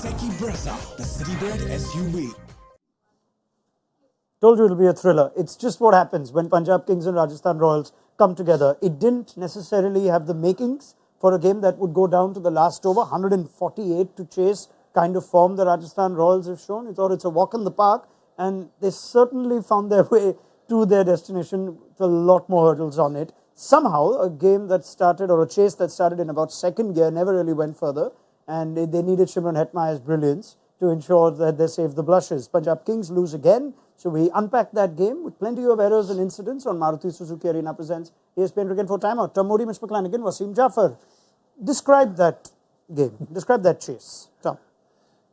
Techie Brezza, the city-bred SUV. Told you it'll be a thriller. It's just what happens when Punjab Kings and Rajasthan Royals come together. It didn't necessarily have the makings for a game that would go down to the last over. 148 to chase kind of form the Rajasthan Royals have shown. You thought it's a walk in the park, and they certainly found their way to their destination with a lot more hurdles on it. Somehow, a game that started, or a chase that started in about second gear, never really went further, and they needed Shimron Hetmeyer's brilliance to ensure that they saved the blushes. Punjab Kings lose again, so we unpack that game with plenty of errors and incidents on Maruti Suzuki Arena presents ESPN Cricket for Timeout. Tom Moody, Mitchell McClenaghan, Wasim, Jaffer. Describe that game. Describe that chase. Tom.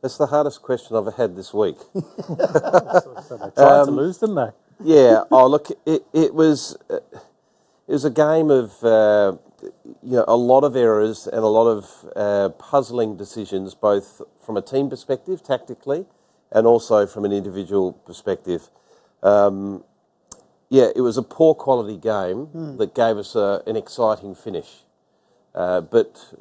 That's the hardest question I've had this week. So they tried to lose, didn't they? Yeah. Oh, look, it was a game of a lot of errors and a lot of puzzling decisions, both from a team perspective, tactically, and also from an individual perspective. It was a poor quality game that gave us an exciting finish, but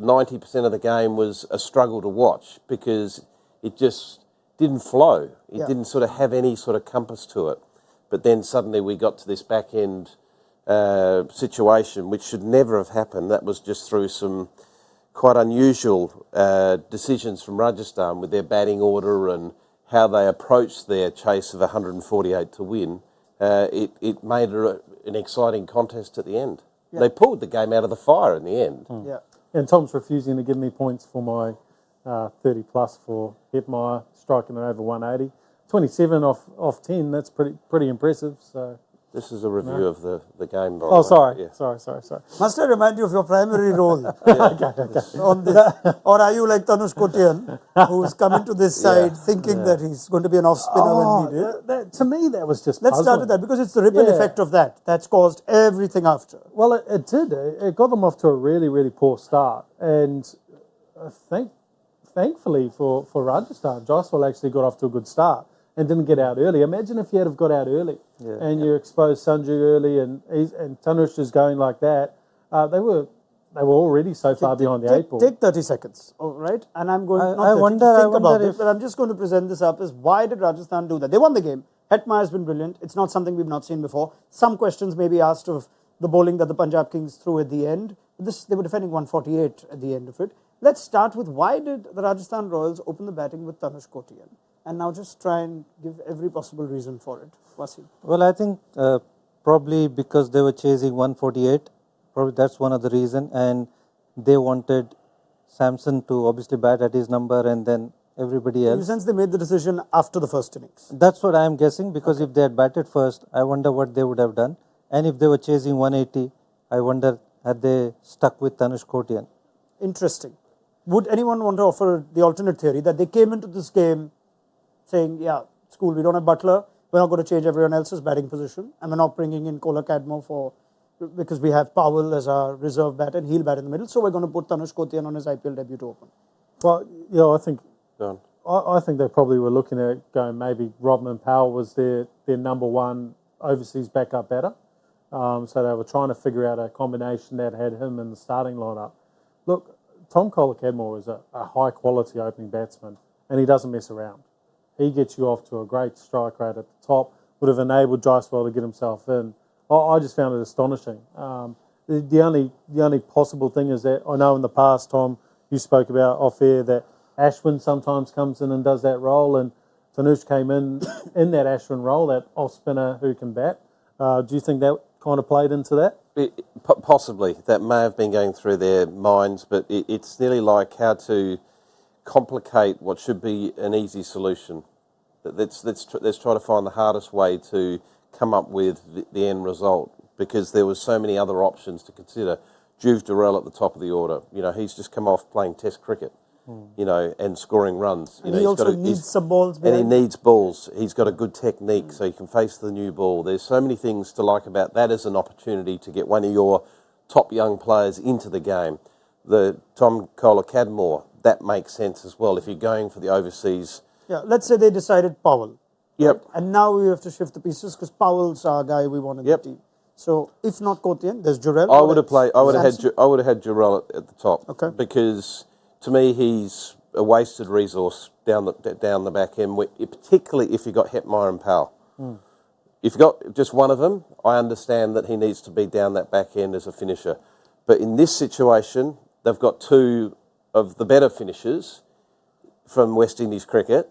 90% of the game was a struggle to watch because it just didn't flow. It didn't sort of have any sort of compass to it. But then suddenly we got to this back end situation, which should never have happened. That was just through some quite unusual decisions from Rajasthan with their batting order and how they approached their chase of 148 to win. It made it an exciting contest at the end. Yeah. They pulled the game out of the fire in the end. Yeah. And Tom's refusing to give me points for my 30 plus for Hetmeyer striking it over 180. 27 off 10, that's pretty impressive. So this is a review of the game. Oh, sorry. Yeah. Sorry. Must I remind you of your primary role on this? Or are you like Tanush Kotian, who's coming to this side thinking that he's going to be an off-spinner when needed? To me, that was just Let's start with that, because it's the ripple effect of that that's caused everything after. Well, it did. It got them off to a really, really poor start. And thankfully for Rajasthan, Jaiswal actually got off to a good start and didn't get out early. Imagine if he had got out early and you exposed Sanju early and Tanush is going like that. They were already so far behind the 8 ball. Take 30 seconds, all right? And I'm going to think about it, but I'm just going to present this up as why did Rajasthan do that? They won the game. Hetmeyer has been brilliant. It's not something we've not seen before. Some questions may be asked of the bowling that the Punjab Kings threw at the end. They were defending 148 at the end of it. Let's start with why did the Rajasthan Royals open the batting with Tanush Kotian? And now just try and give every possible reason for it. Wasim. Well, I think probably because they were chasing 148. Probably that's one of the reasons. And they wanted Samson to obviously bat at his number and then everybody else. In a sense, they made the decision after the first innings. That's what I am guessing, because if they had batted first, I wonder what they would have done. And if they were chasing 180, I wonder had they stuck with Tanush Kotian. Interesting. Would anyone want to offer the alternate theory that they came into this game saying, yeah, it's cool, we don't have Butler, we're not going to change everyone else's batting position, and we're not bringing in Kola Cadmore because we have Powell as our reserve batter and he'll bat in the middle, so we're going to put Tanush Kotian on his IPL debut to open. Well, I think they probably were looking at going maybe Rodman Powell was their number one overseas backup batter. So they were trying to figure out a combination that had him in the starting lineup. Look, Tom Kohler-Cadmore is a high-quality opening batsman, and he doesn't mess around. He gets you off to a great strike rate at the top, would have enabled Jaiswal to get himself in. I just found it astonishing. The only possible thing is that I know in the past, Tom, you spoke about off-air that Ashwin sometimes comes in and does that role, and Tanush came in that Ashwin role, that off-spinner who can bat. Do you think that kind of played into that? Possibly. That may have been going through their minds, but it's nearly like how to complicate what should be an easy solution. Let's try to find the hardest way to come up with the end result, because there was so many other options to consider. Juve Durrell at the top of the order. He's just come off playing Test cricket, and scoring runs. And he also needs some balls. And he needs balls. He's got a good technique, so he can face the new ball. There's so many things to like about that as an opportunity to get one of your top young players into the game. The Tom Kohler-Cadmore, that makes sense as well if you're going for the overseas. Yeah, let's say they decided Powell. Yep. Right? And now we have to shift the pieces because Powell's our guy we want in the team. So if not Kotian, there's Jurel. I would have had Jurel at the top. Okay. Because to me he's a wasted resource down the back end, particularly if you got Hetmeyer and Powell. If you got just one of them, I understand that he needs to be down that back end as a finisher. But in this situation, they've got two of the better finishers from West Indies cricket,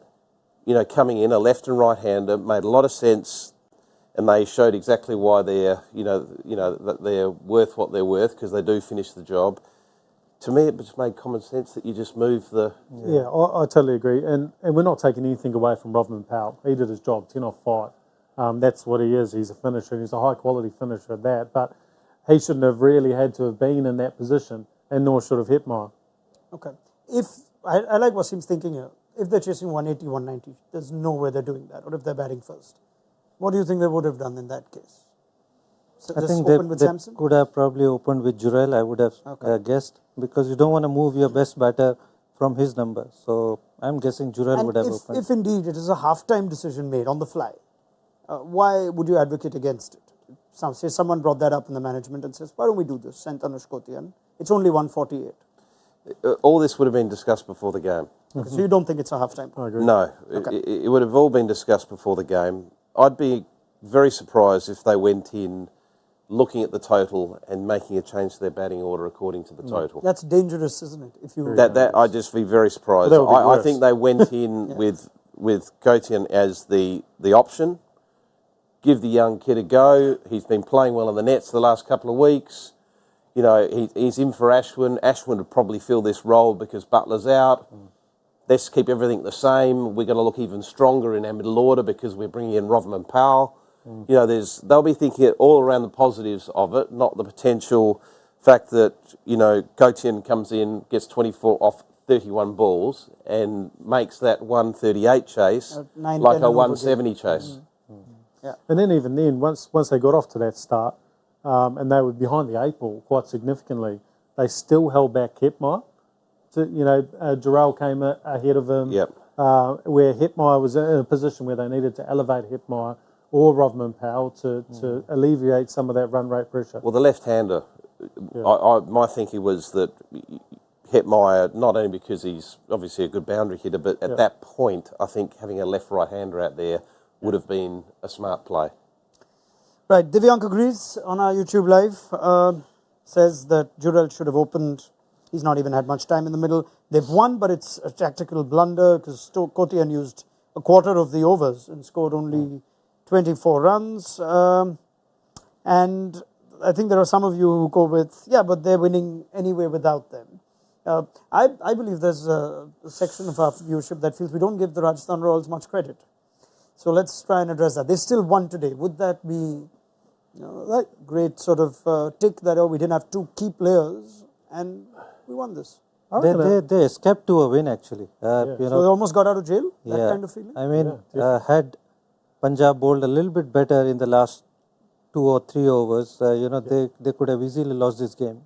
coming in, a left and right hander, made a lot of sense, and they showed exactly why they're, that they're worth what they're worth, because they do finish the job. To me, it just made common sense that you just move the... Yeah, I totally agree. And we're not taking anything away from Rodman Powell. He did his job, 10 off 5. That's what he is. He's a finisher, and he's a high-quality finisher at that. But he shouldn't have really had to have been in that position, and nor should have Hetmeyer. Okay. I like Wasim's thinking here. If they're chasing 180, 190, there's no way they're doing that. Or if they're batting first. What do you think they would have done in that case? So I just think open with they Samson? could have probably opened with Jurel, I would have guessed, because you don't want to move your best batter from his number. So I'm guessing Jurel would have opened. If indeed it is a half-time decision made on the fly, why would you advocate against it? Say someone brought that up in the management and says, why don't we do this? Send Tanush Kotian. It's only 148. All this would have been discussed before the game. Okay, so you don't think it's a half-time? I agree. No, Okay. it would have all been discussed before the game. I'd be very surprised if they went in looking at the total and making a change to their batting order according to the total. That's dangerous, isn't it? If you That I'd just be very surprised. That would be I worse. think they went in with Kotian as the option. Give the young kid a go. He's been playing well in the nets the last couple of weeks. He's in for Ashwin. Ashwin would probably fill this role because Butler's out. Let's keep everything the same. We're going to look even stronger in our middle order because we're bringing in Rodman Powell. They'll be thinking all around the positives of it, not the potential fact that, Kotian comes in, gets 24 off 31 balls and makes that 138 chase like a 170 chase. Yeah. And then even then, once they got off to that start, and they were behind the 8 ball quite significantly, they still held back Hetmeyer. Jarrell came ahead of him, Yep. where Hetmeyer was in a position where they needed to elevate Hetmeyer or Rodman Powell to alleviate some of that run rate pressure. Well, the left-hander, my thinking was that Hetmeyer, not only because he's obviously a good boundary hitter, but at that point, I think having a left-right-hander out there would have been a smart play. Right, Divyank agrees on our YouTube live, says that Jurel should have opened. He's not even had much time in the middle. They've won, but it's a tactical blunder because Kotian used a quarter of the overs and scored only 24 runs. And I think there are some of you who go with, but they're winning anyway without them. I believe there's a section of our viewership that feels we don't give the Rajasthan Royals much credit. So let's try and address that. They still won today. Would that be that great sort of tick that, we didn't have two key players and we won this? They escaped to a win, actually. So they almost got out of jail? That kind of feeling? I mean, had Punjab bowled a little bit better in the last 2 or 3 overs, they could have easily lost this game.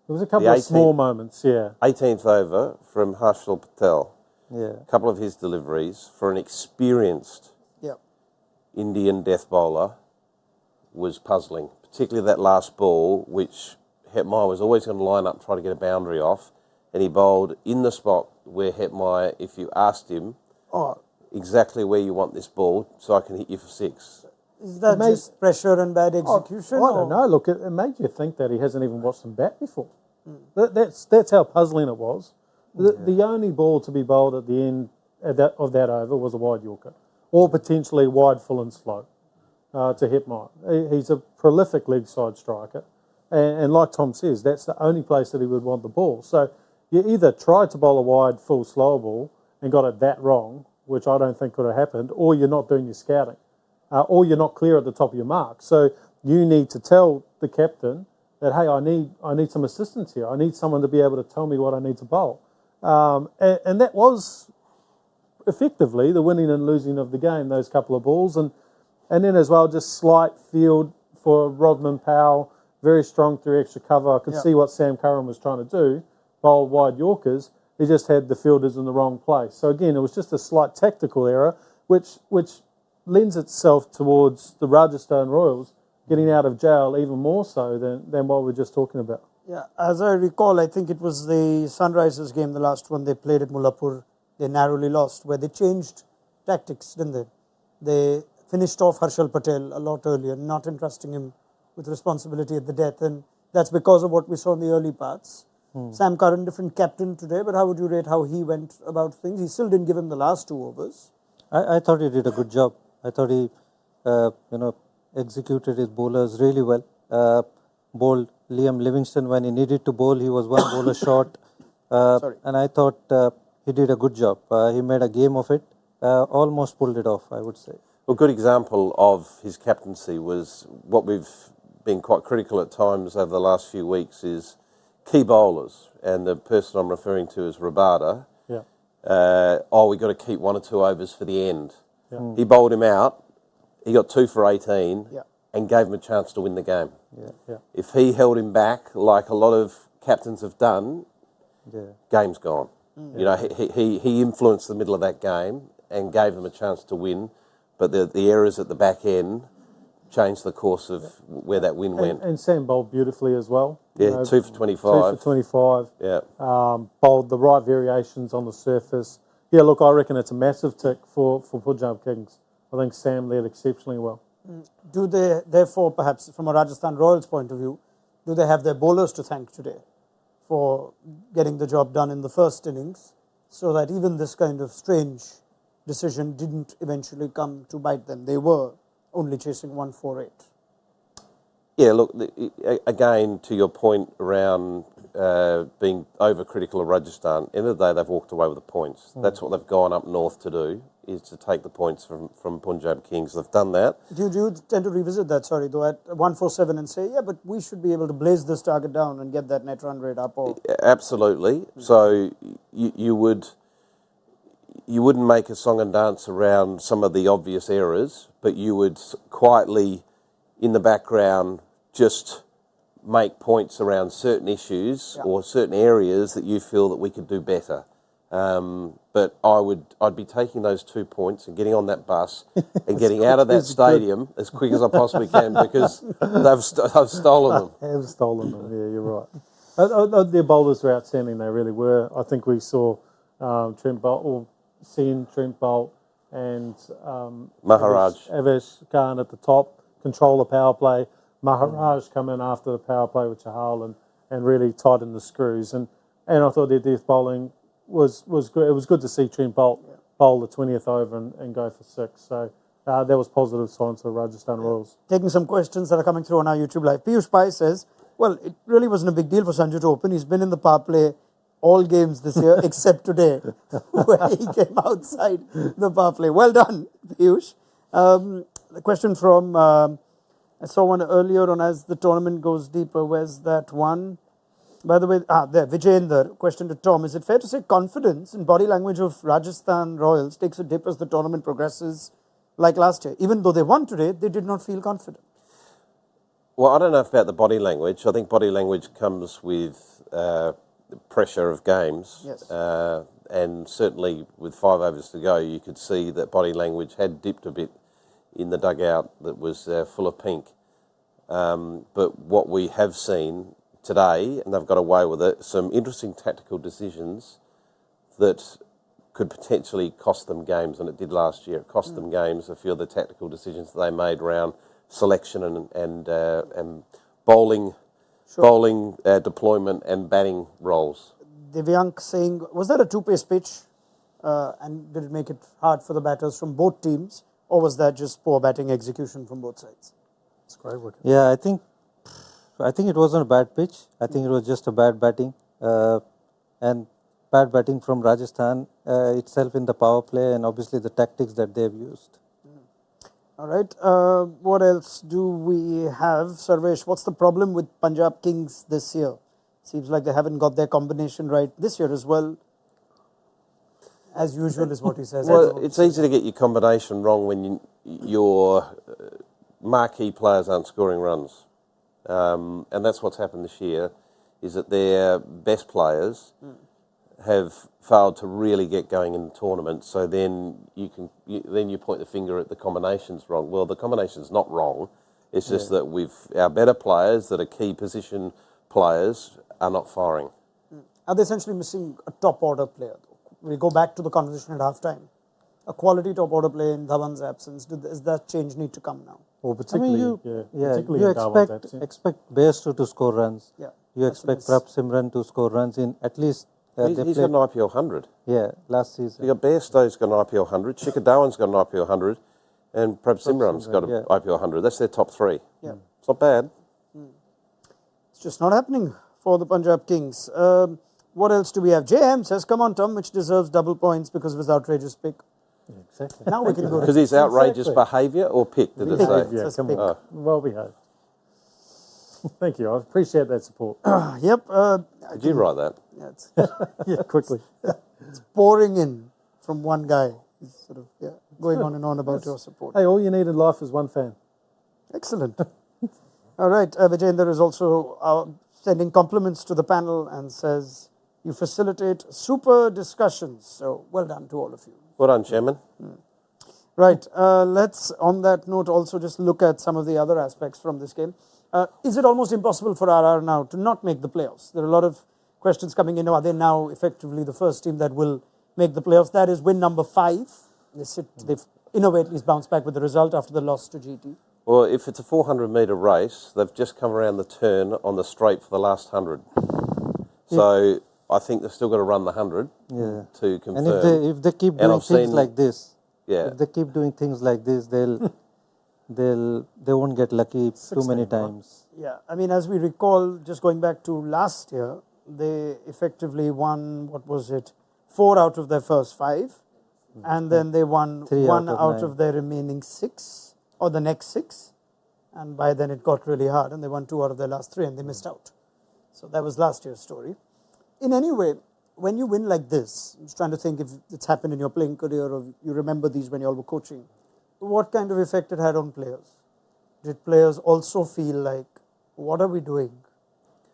There was a couple of small moments, 18th over from Harshal Patel. Yeah. A couple of his deliveries for an experienced Indian death bowler was puzzling, particularly that last ball, which Hetmeyer was always going to line up and try to get a boundary off, and he bowled in the spot where Hetmeyer, if you asked him exactly where you want this ball, so I can hit you for 6. Is that just pressure and bad execution? I don't know. Look, it made you think that he hasn't even watched them bat before. That's how puzzling it was. The only ball to be bowled at the end of that over was a wide Yorker, or potentially wide full and slow to Hetmeyer. He's a prolific leg side striker, and like Tom says, that's the only place that he would want the ball. So you either tried to bowl a wide full slow ball and got it that wrong, which I don't think could have happened, or you're not doing your scouting, or you're not clear at the top of your mark. So you need to tell the captain that, hey, I need some assistance here. I need someone to be able to tell me what I need to bowl. And that was effectively the winning and losing of the game, those couple of balls. And then as well, just slight field for Rodman Powell, very strong through extra cover. I could see what Sam Curran was trying to do, bowl wide Yorkers. He just had the fielders in the wrong place. So again, it was just a slight tactical error, which lends itself towards the Rajasthan Royals getting out of jail even more so than what we were just talking about. Yeah, as I recall, I think it was the Sunrisers game, the last one they played at Mullanpur. They narrowly lost, where they changed tactics, didn't they? They finished off Harshal Patel a lot earlier, not entrusting him with responsibility at the death, and that's because of what we saw in the early parts. Sam Curran, different captain today, but how would you rate how he went about things? He still didn't give him the last 2 overs. I thought he did a good job. I thought he, executed his bowlers really well. Bowled Liam Livingston when he needed to bowl. He was one bowler short. And I thought he did a good job. He made a game of it. Almost pulled it off, I would say. Well, a good example of his captaincy was what we've been quite critical at times over the last few weeks is key bowlers. And the person I'm referring to is Rabada. Yeah. We've got to keep 1 or 2 overs for the end. Yeah. He bowled him out. He got 2 for 18 Yeah. and gave him a chance to win the game. Yeah. If he held him back, like a lot of captains have done, game's gone. You know, he influenced the middle of that game and gave them a chance to win, but the errors at the back end changed the course of where that win went. And Sam bowled beautifully as well. Yeah, 2 for 25. 2 for 25. Yeah. Bowled the right variations on the surface. Yeah, look, I reckon it's a massive tick for Punjab Kings. I think Sam led exceptionally well. Do they, therefore, perhaps from a Rajasthan Royals point of view, do they have their bowlers to thank today for getting the job done in the first innings, so that even this kind of strange decision didn't eventually come to bite them? They were only chasing 148. Yeah, look, again, to your point around being overcritical of Rajasthan, end of the day, they've walked away with the points. That's what they've gone up north to do, is to take the points from Punjab Kings. They've done that. Do you tend to revisit that, though, at 147 and say, yeah, but we should be able to blaze this target down and get that net run rate up? Or Absolutely. So you wouldn't make a song and dance around some of the obvious errors, but you would quietly, in the background, just make points around certain issues or certain areas that you feel that we could do better. But I'd be taking those 2 points and getting on that bus and getting out of that stadium as quick as I possibly can, because they've stolen them. They have stolen them, yeah, you're right. Their bowlers were outstanding, they really were. I think we saw Trent Bolt, and Maharaj. Avesh Khan at the top, control the power play. Maharaj come in after the power play with Chahal and really tighten the screws. And I thought their death bowling was good. It was good to see Trent Bolt bowl the 20th over and go for 6. So that was positive signs for Rajasthan Royals. Taking some questions that are coming through on our YouTube Live. Piyush Pai says, well, it really wasn't a big deal for Sanju to open. He's been in the power play all games this year except today, where he came outside the power play. Well done, Piyush. The question from, I saw one earlier on, as the tournament goes deeper. Where's that one? By the way, there, Vijayender, question to Tom. Is it fair to say confidence in body language of Rajasthan Royals takes a dip as the tournament progresses, like last year? Even though they won today, they did not feel confident. Well, I don't know about the body language. I think body language comes with the pressure of games. Yes. And certainly with 5 overs to go, you could see that body language had dipped a bit in the dugout that was full of pink. But what we have seen today, and they've got away with it, some interesting tactical decisions that could potentially cost them games, and it did last year. It cost them games, a few of the tactical decisions that they made around selection and bowling, deployment and batting roles. Divyank saying, was that a two-pace pitch? And did it make it hard for the batters from both teams? Or was that just poor batting execution from both sides? It's great work. Yeah, I think it wasn't a bad pitch. I think it was just a bad batting. And bad batting from Rajasthan itself in the power play, and obviously the tactics that they've used. All right. What else do we have? Sarvesh, what's the problem with Punjab Kings this year? Seems like they haven't got their combination right this year as well. As usual is what he says. Well, it's easy to get your combination wrong when your marquee players aren't scoring runs. And that's what's happened this year, is that their best players have failed to really get going in the tournament. So then you point the finger at the combinations wrong. Well, the combination's not wrong. It's just that our better players that are key position players are not firing. Are they essentially missing a top order player? We go back to the conversation at halftime. A quality top order player in Dhawan's absence. Does that change need to come now? Or I particularly, mean, particularly you in Dhawan's absence. expect Bairstow to score runs. Yeah. You expect perhaps Simran to score runs in at least. He's got an IPL 100. Yeah, last season. You got Bairstow's got an IPL 100, Shikhar Dhawan's got an IPL 100, and perhaps Simran's got an IPL 100. That's their top three. Yeah. It's not bad. It's just not happening for the Punjab Kings. What else do we have? JM says, come on, Tom, which deserves double points because of his outrageous pick. Yeah, exactly. Now we can go to Because his outrageous Exactly. behaviour or pick, did it Pick. say? Yeah, Just come pick. on. Well behaved. Thank you. I appreciate that support. Yep. Did you write that? Yeah, it's Yeah, quickly. pouring in from one guy. He's sort of going on and on about your support. Hey, all you need in life is one fan. Excellent. All right. Vijayendra is also sending compliments to the panel and says, you facilitate super discussions. So well done to all of you. Well done, Chairman. Right. Let's, on that note, also just look at some of the other aspects from this game. Is it almost impossible for RR now to not make the playoffs? There are a lot of questions coming in. Are they now effectively the first team that will make the playoffs? That is win number 5. They've in a way at least bounced back with the result after the loss to GT. Well, if it's a 400-metre race, they've just come around the turn on the straight for the last 100. So I think they've still got to run the 100 to confirm. And if they keep doing things like this, if they keep doing things like this, they won't get lucky too many times. Yeah, I mean, as we recall, just going back to last year, they effectively won, 4 out of their first 5. And then they won 1 out of their remaining 6, or the next 6. And by then it got really hard, and they won 2 out of their last 3, and they missed out. So that was last year's story. In any way, when you win like this, I'm just trying to think if it's happened in your playing career or you remember these when you all were coaching, what kind of effect it had on players? Did players also feel like, what are we doing?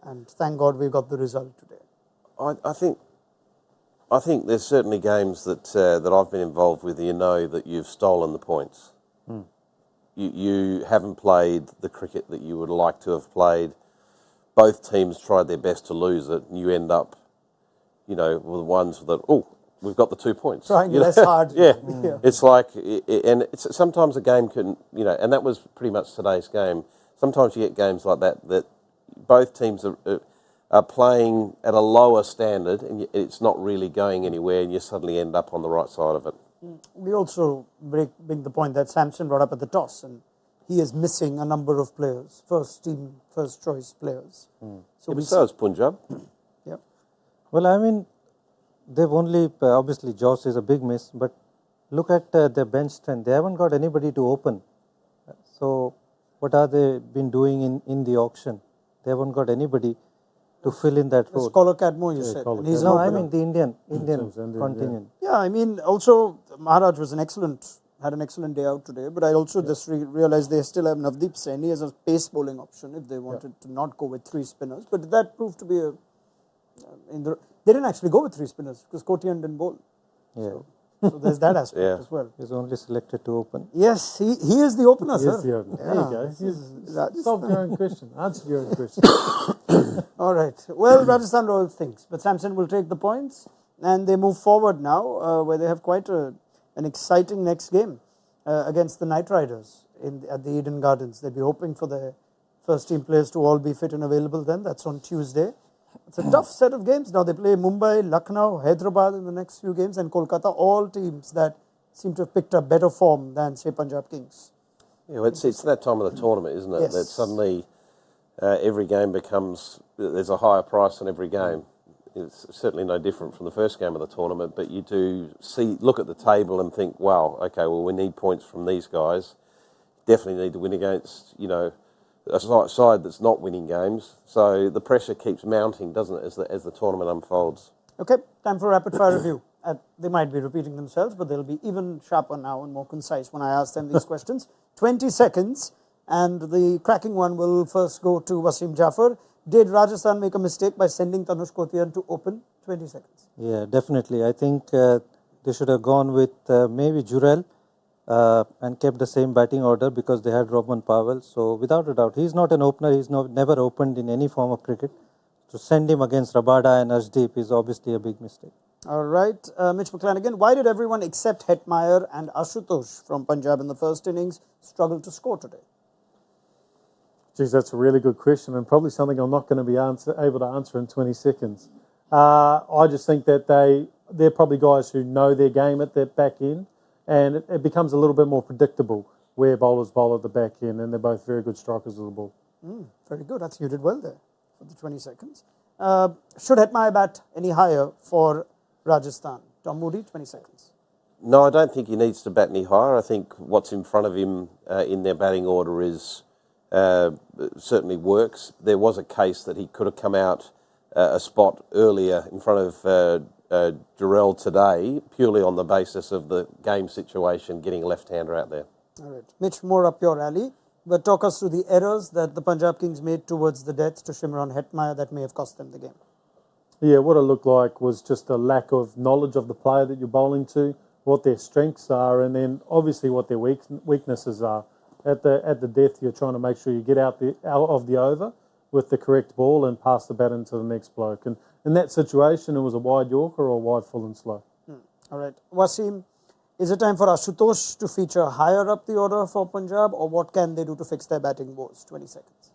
And thank God we got the result today. I think there's certainly games that I've been involved with. You know that you've stolen the points. You haven't played the cricket that you would like to have played. Both teams tried their best to lose it, and you end up, with the ones that we've got the 2 points. Trying less hard. Yeah. It's like, and sometimes a game can, and that was pretty much today's game. Sometimes you get games like that both teams are playing at a lower standard, and it's not really going anywhere, and you suddenly end up on the right side of it. We also bring the point that Samson brought up at the toss, and he is missing a number of players, first choice players. So is Punjab. Yep. Well, I mean, they've only, obviously Joss is a big miss, but look at their bench strength. They haven't got anybody to open. So what are they been doing in the auction? They haven't got anybody to fill in that role. Scholar Cadmo, you said. And he's I mean the Indian contingent. Yeah, I mean, also Maharaj had an excellent day out today, but I also just realized they still have Navdeep Saini as a pace bowling option if they wanted to not go with 3 spinners. But that proved to be they didn't actually go with 3 spinners because Kotian didn't bowl. Yeah. So there's that aspect as well. He's only selected to open. Yes, he is the opener, He sir. is the opener. There you go. Solve your own question. Answer your own question. All right. Well, Rajasthan Royals thinks, but Samson will take the points, and they move forward now, where they have quite an exciting next game against the Knight Riders at the Eden Gardens. They'll be hoping for their first team players to all be fit and available then. That's on Tuesday. It's a tough set of games. Now they play Mumbai, Lucknow, Hyderabad in the next few games, and Kolkata, all teams that seem to have picked up better form than, say, Punjab Kings. Yeah, well, it's that time of the tournament, isn't it? Yes. That suddenly every game there's a higher price on every game. It's certainly no different from the first game of the tournament, but you do look at the table and think, wow, okay, well, we need points from these guys. Definitely need to win against, a side that's not winning games. So the pressure keeps mounting, doesn't it, as the tournament unfolds. Okay, time for rapid fire review. They might be repeating themselves, but they'll be even sharper now and more concise when I ask them these questions. 20 seconds, and the cracking one will first go to Wasim Jaffer. Did Rajasthan make a mistake by sending Tanush Kotian to open? 20 seconds. Yeah, definitely. I think they should have gone with maybe Jurel and kept the same batting order because they had Robman Powell. So without a doubt, he's not an opener. He's never opened in any form of cricket. to send him against Rabada and Ashdeep is obviously a big mistake. All right, Mitch McClenaghan, why did everyone except Hetmeyer and Ashutosh from Punjab in the first innings struggle to score today? Geez, that's a really good question, and probably something I'm not going to be able to answer in 20 seconds. I just think that they're probably guys who know their game at that back end, and it becomes a little bit more predictable where bowlers bowl at the back end, and they're both very good strikers of the ball. Very good. I think you did well there for the 20 seconds. Should Hetmeyer bat any higher for Rajasthan? Tom Moody, 20 seconds. No, I don't think he needs to bat any higher. I think what's in front of him in their batting order is certainly works. There was a case that he could have come out a spot earlier in front of Jarrell today, purely on the basis of the game situation, getting a left-hander out there. All right. Mitch, more up your alley. But talk us through the errors that the Punjab Kings made towards the death to Shimron Hetmeyer that may have cost them the game. Yeah, what it looked like was just a lack of knowledge of the player that you're bowling to, what their strengths are, and then obviously what their weaknesses are. At the death, you're trying to make sure you get out of the over with the correct ball and pass the bat into the next bloke. And in that situation, it was a wide Yorker or a wide full and slow. All right. Wasim, is it time for Ashutosh to feature higher up the order for Punjab, or what can they do to fix their batting woes? 20 seconds.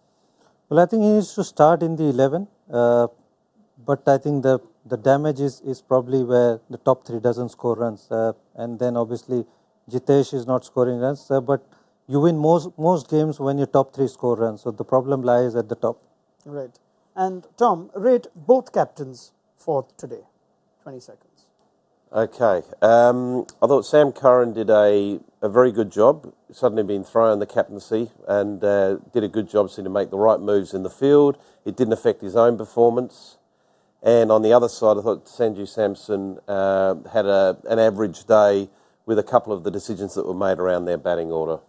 Well, I think he needs to start in the 11, but I think the damage is probably where the top three doesn't score runs, and then obviously Jitesh is not scoring runs, but you win most games when your top three score runs, so the problem lies at the top. Right. And Tom, rate both captains for today. 20 seconds. Okay. I thought Sam Curran did a very good job, suddenly being thrown the captaincy, and did a good job to make the right moves in the field. It didn't affect his own performance. And on the other side, I thought Sanju Samson had an average day with a couple of the decisions that were made around their batting order.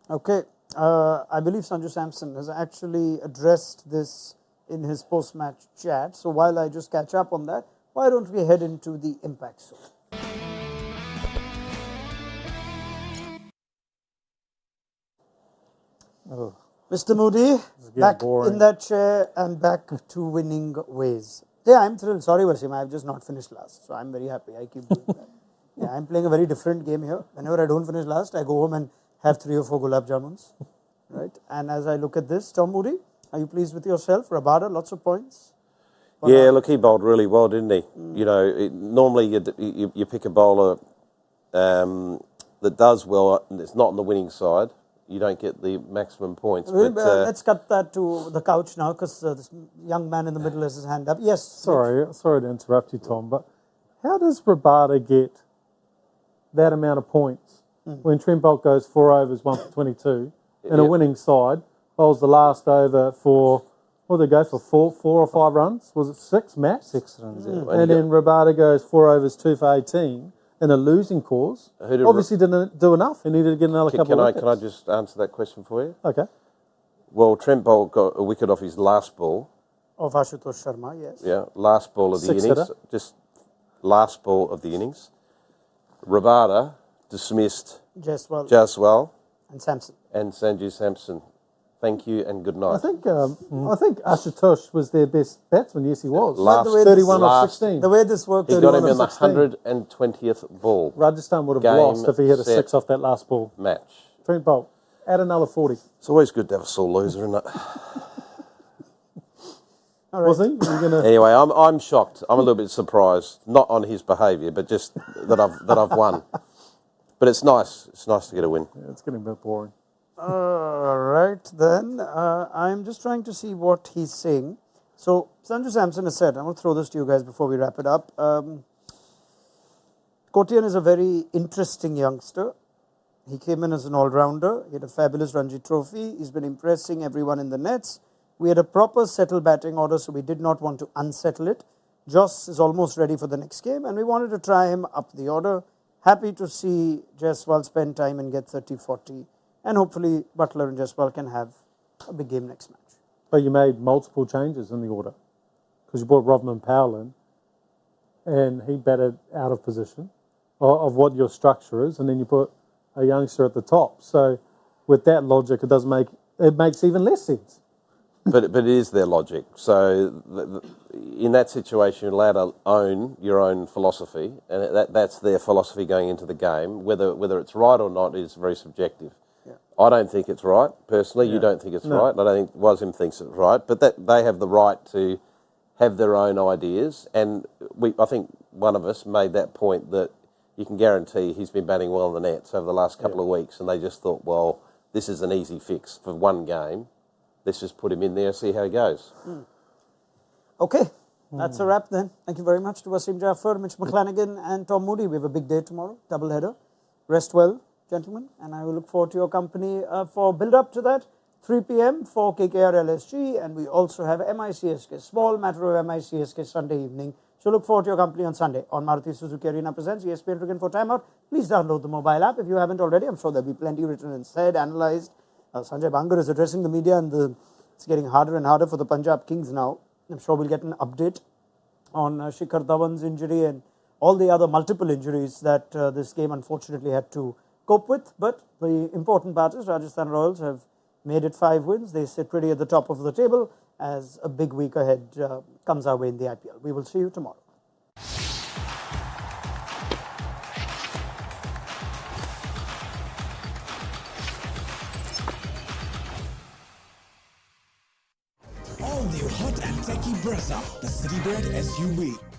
Okay. I believe Sanju Samson has actually addressed this in his post-match chat. So while I just catch up on that, why don't we head into the impact zone? Oh. Mr. Moody, back boring. in that chair and back to winning ways. Yeah, I'm thrilled. Sorry, Wasim, I've just not finished last. So I'm very happy. I keep doing that. Yeah, I'm playing a very different game here. Whenever I don't finish last, I go home and have 3 or 4 gulab jamuns. Right? And as I look at this, Tom Moody, are you pleased with yourself? Rabada, lots of points. Yeah, look, he bowled really well, didn't he? You know, normally you pick a bowler that does well, and it's not on the winning side. You don't get the maximum points. But, let's cut that to the couch now, because this young man in the middle has his hand up. Yes. Sorry to interrupt you, Tom, but how does Rabada get that amount of points when Trent Bolt goes 4 overs, 1 for 22, in a winning side, bowls the last over for, what did they go for, 4 or 5 runs? Was it 6 max? 6 runs, yeah. And then Rabada goes 4 overs, 2 for 18 in a losing cause. Obviously didn't do enough. He needed to get another couple of wickets. Can I just answer that question for you? Okay. Well, Trent Bolt got a wicket off his last ball. Of Ashutosh Sharma, yes. Yeah, last ball of the innings. Six-hitter. Just last ball of the innings. Rabada dismissed Jaswal and Samson. And Sanju Samson. Thank you and good night. I think Ashutosh was their best batsman. Yes, he was. Last 31 of 16. The way this worked, he got him 31 in the of 16. 120th ball. Rajasthan would have Game, lost if he hit a set, 6 off that last ball. Match. Trent Bolt, add another 40. It's always good to have a sore loser, isn't it? Was he? Anyway, I'm shocked. I'm a little bit surprised, not on his behaviour, but just that I've won. But it's nice. It's nice to get a win. Yeah, it's getting a bit boring. All right, then. I'm just trying to see what he's saying. So, Sanju Samson has said, I'm going to throw this to you guys before we wrap it up. Kotian is a very interesting youngster. He came in as an all-rounder. He had a fabulous Ranji Trophy. He's been impressing everyone in the nets. We had a proper settled batting order, so we did not want to unsettle it. Joss is almost ready for the next game, and we wanted to try him up the order. Happy to see Jaiswal spend time and get 30-40. And hopefully Butler and Jaiswal can have a big game next match. But you made multiple changes in the order because you brought Rodman Powell in and he batted out of position of what your structure is, and then you put a youngster at the top. So with that logic, it makes even less sense. but it is their logic. So in that situation, you're allowed to own your own philosophy, and that's their philosophy going into the game. Whether it's right or not is very subjective. Yeah. I don't think it's right, personally. You don't think it's right. I don't think Wasim thinks it's right. But they have the right to have their own ideas. And I think one of us made that point that you can guarantee he's been batting well in the nets over the last couple of weeks. And they just thought, well, this is an easy fix for one game. Let's just put him in there and see how he goes. Okay, that's a wrap then. Thank you very much to Wasim Jaffer, Mitch McClenaghan and Tom Moody. We have a big day tomorrow, double header. Rest well, gentlemen, and I will look forward to your company for build-up to that. 3 p.m. for KKR LSG, and we also have MICSK, small matter of MICSK Sunday evening. So look forward to your company on Sunday on Maruti Suzuki Arena presents ESPN Cricket for Timeout. Please download the mobile app if you haven't already. I'm sure there'll be plenty written and said, analysed. Sanjay Bangar is addressing the media, and it's getting harder and harder for the Punjab Kings now. I'm sure we'll get an update on Shikhar Dhawan's injury and all the other multiple injuries that this game unfortunately had to cope with. But the important part is Rajasthan Royals have made it 5 wins. They sit pretty at the top of the table as a big week ahead comes our way in the IPL. We will see you tomorrow. All new hot and techy Brezza, the Citybird SUV.